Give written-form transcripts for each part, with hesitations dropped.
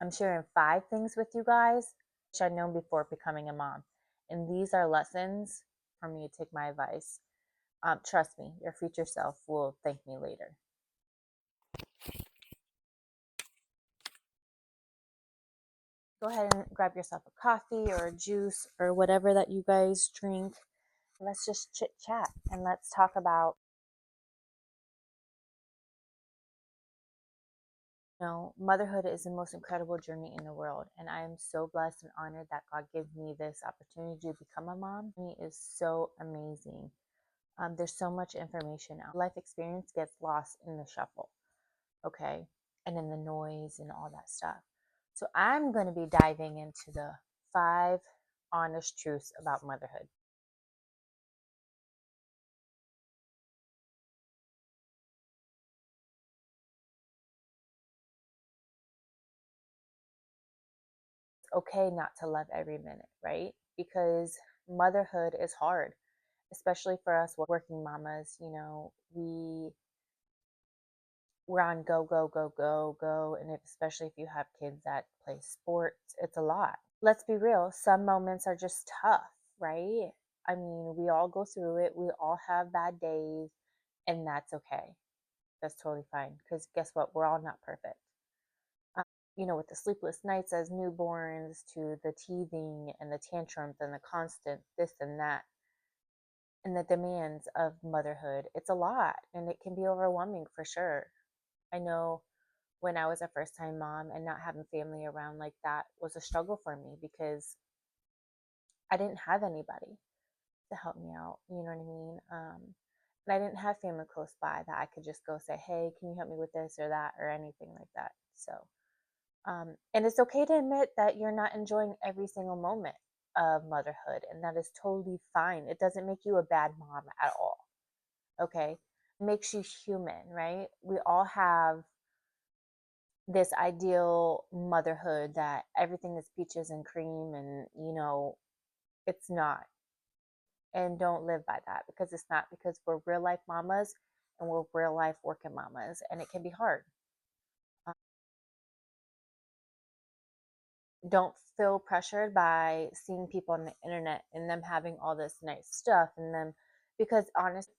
I'm sharing 5 things with you guys which I'd known before becoming a mom. And these are lessons for me to take my advice. Trust me, your future self will thank me later. Go ahead and grab yourself a coffee or a juice or whatever that you guys drink. Let's just chit chat and let's talk about, motherhood is the most incredible journey in the world. And I am so blessed and honored that God gave me this opportunity to become a mom. It is so amazing. There's so much information out. Life experience gets lost in the shuffle, okay, and in the noise and all that stuff. So I'm going to be diving into the 5 honest truths about motherhood. It's okay not to love every minute, right? Because motherhood is hard, especially for us working mamas. We're on go, go, go, go, go. And especially if you have kids that play sports, it's a lot. Let's be real, some moments are just tough, right? I mean, we all go through it. We all have bad days, and that's okay. That's totally fine. Because guess what? We're all not perfect. With the sleepless nights as newborns to the teething and the tantrums and the constant this and that and the demands of motherhood, it's a lot and it can be overwhelming for sure. I know when I was a first time mom and not having family around like that was a struggle for me because I didn't have anybody to help me out. You know what I mean? And I didn't have family close by that I could just go say, hey, can you help me with this or that or anything like that. So, and it's okay to admit that you're not enjoying every single moment of motherhood, and that is totally fine. It doesn't make you a bad mom at all. Okay. It makes you human, right? We all have this ideal motherhood that everything is peaches and cream, and it's not. And don't live by that because it's not, because we're real life mamas and we're real life working mamas and it can be hard. Um, don't feel pressured by seeing people on the internet and them having all this nice stuff and them, because honestly,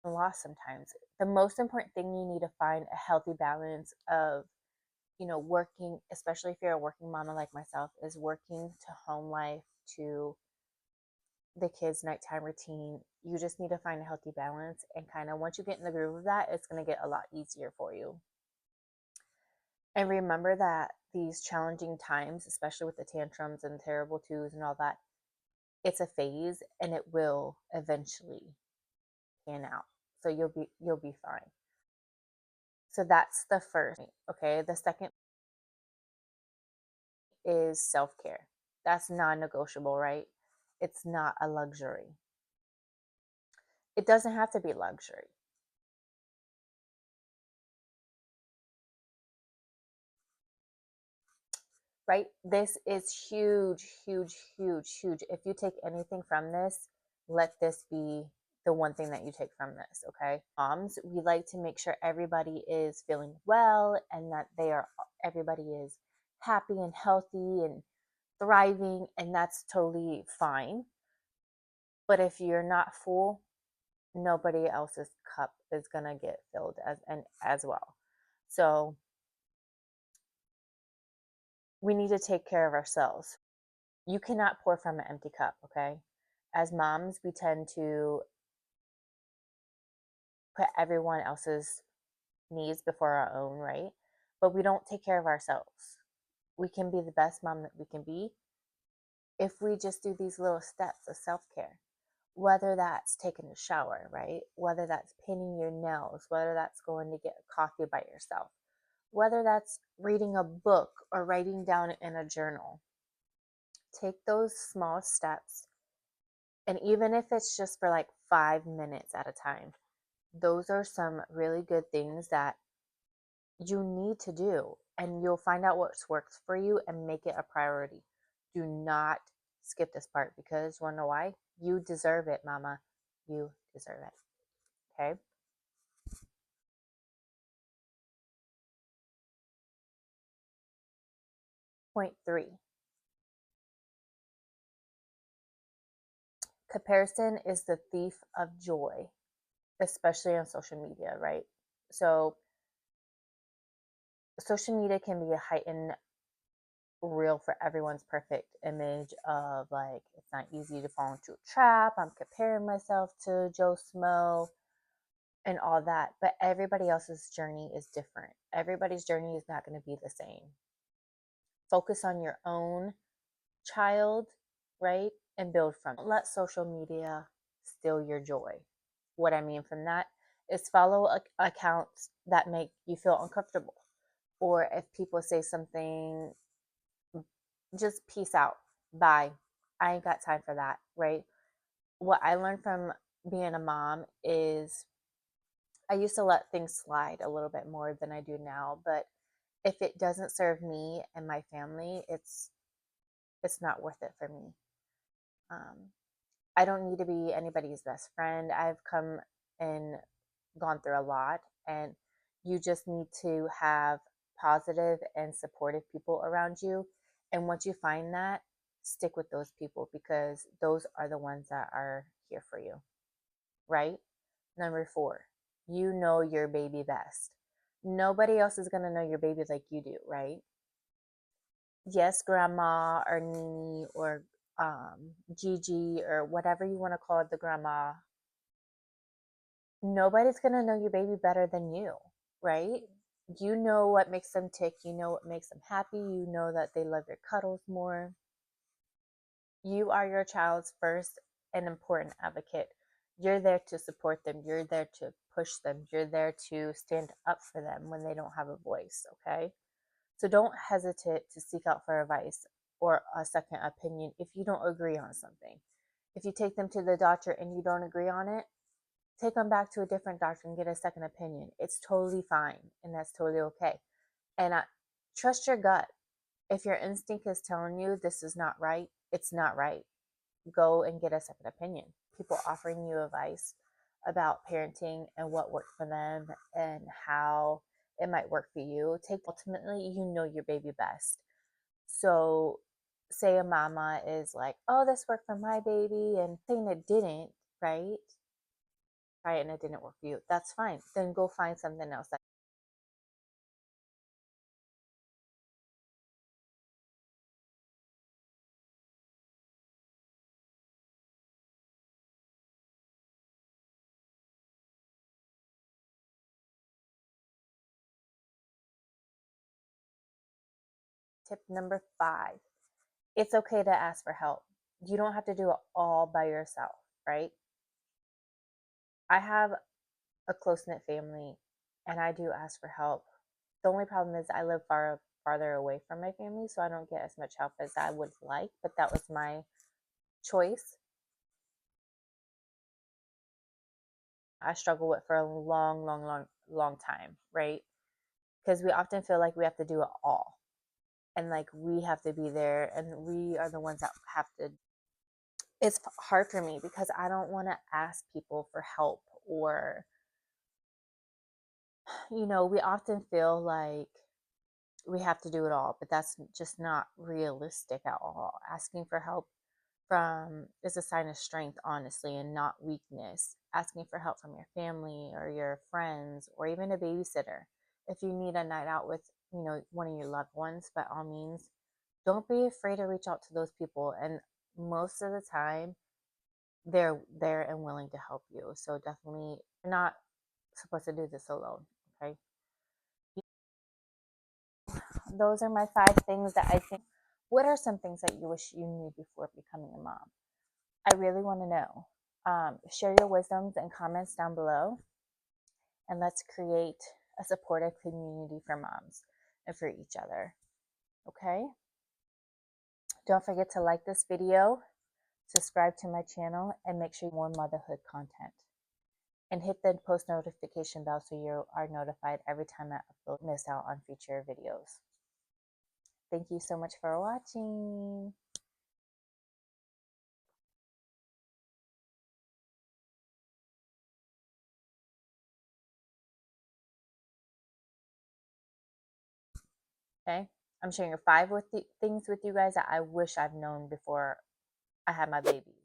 lost sometimes. The most important thing, you need to find a healthy balance of working, especially if you're a working mama like myself, is working to home life to the kids' nighttime routine. You just need to find a healthy balance. And kind of once you get in the groove of that, it's going to get a lot easier for you. And remember that these challenging times, especially with the tantrums and terrible twos and all that, it's a phase and it will eventually pan out. So you'll be fine. So that's the first. Okay. The second is self care. That's non negotiable, right? It's not a luxury. It doesn't have to be luxury. Right? This is huge, huge, huge, huge. If you take anything from this, let this be the one thing that you take from this, okay? Moms, we like to make sure everybody is feeling well and that everybody is happy and healthy and thriving, and that's totally fine. But if you're not full, nobody else's cup is going to get filled as well. So, we need to take care of ourselves. You cannot pour from an empty cup, okay? As moms, we tend to put everyone else's needs before our own, right? But we don't take care of ourselves. We can be the best mom that we can be if we just do these little steps of self care. Whether that's taking a shower, right? Whether that's painting your nails, whether that's going to get a coffee by yourself, whether that's reading a book or writing down in a journal. Take those small steps. And even if it's just for like 5 minutes at a time, those are some really good things that you need to do. And you'll find out what works for you and make it a priority. Do not skip this part because you want to know why? You deserve it, mama. You deserve it. Okay. Point three, comparison is the thief of joy, especially on social media, right? So, social media can be a heightened reel for everyone's perfect image of like, it's not easy to fall into a trap. I'm comparing myself to Joe Smo and all that. But everybody else's journey is different. Everybody's journey is not going to be the same. Focus on your own child, right? And build from it. Don't let social media steal your joy. What I mean from that is follow accounts that make you feel uncomfortable. Or if people say something, just peace out. Bye. I ain't got time for that, right? What I learned from being a mom is I used to let things slide a little bit more than I do now, but if it doesn't serve me and my family, it's not worth it for me. Um, I don't need to be anybody's best friend. I've come and gone through a lot, and you just need to have positive and supportive people around you. And once you find that, stick with those people because those are the ones that are here for you, right? Number four, you know your baby best. Nobody else is going to know your baby like you do, right? Yes, grandma or Nini or Gigi or whatever you want to call it, the grandma, nobody's going to know your baby better than you, right? You know what makes them tick. You know what makes them happy. You know that they love your cuddles more. You are your child's first and important advocate. You're there to support them. You're there to push them. You're there to stand up for them when they don't have a voice, okay? So don't hesitate to seek out for advice or a second opinion if you don't agree on something. If you take them to the doctor and you don't agree on it, take them back to a different doctor and get a second opinion. It's totally fine and that's totally okay. And trust your gut. If your instinct is telling you this is not right, it's not right. Go and get a second opinion. People offering you advice about parenting and what worked for them and how it might work for you. Take ultimately, you know your baby best. So, say a mama is like, "Oh, this worked for my baby," and saying it didn't, right? Right, and it didn't work for you. That's fine. Then go find something else. Tip number five: it's okay to ask for help. You don't have to do it all by yourself, right? I have a close knit family and I do ask for help. The only problem is I live farther away from my family, so I don't get as much help as I would like, but that was my choice. I struggle with for a long time, right? Because we often feel like we have to do it all and like we have to be there and we are the ones that have to. It's hard for me because I don't want to ask people for help or, we often feel like we have to do it all, but that's just not realistic at all. Asking for help from is a sign of strength, honestly, and not weakness. Asking for help from your family or your friends or even a babysitter. If you need a night out with, one of your loved ones, by all means, don't be afraid to reach out to those people. And most of the time, they're there and willing to help you. So definitely, you're not supposed to do this alone. Okay. Those are my five things that I think. What are some things that you wish you knew before becoming a mom? I really want to know. Share your wisdoms and comments down below, and let's create a supportive community for moms and for each other. Okay? Don't forget to like this video, subscribe to my channel, and make sure you more motherhood content. And hit the post notification bell so you are notified every time I upload, miss out on future videos. Thank you so much for watching. Okay? I'm sharing 5 things with you guys that I wish I've known before I had my babies.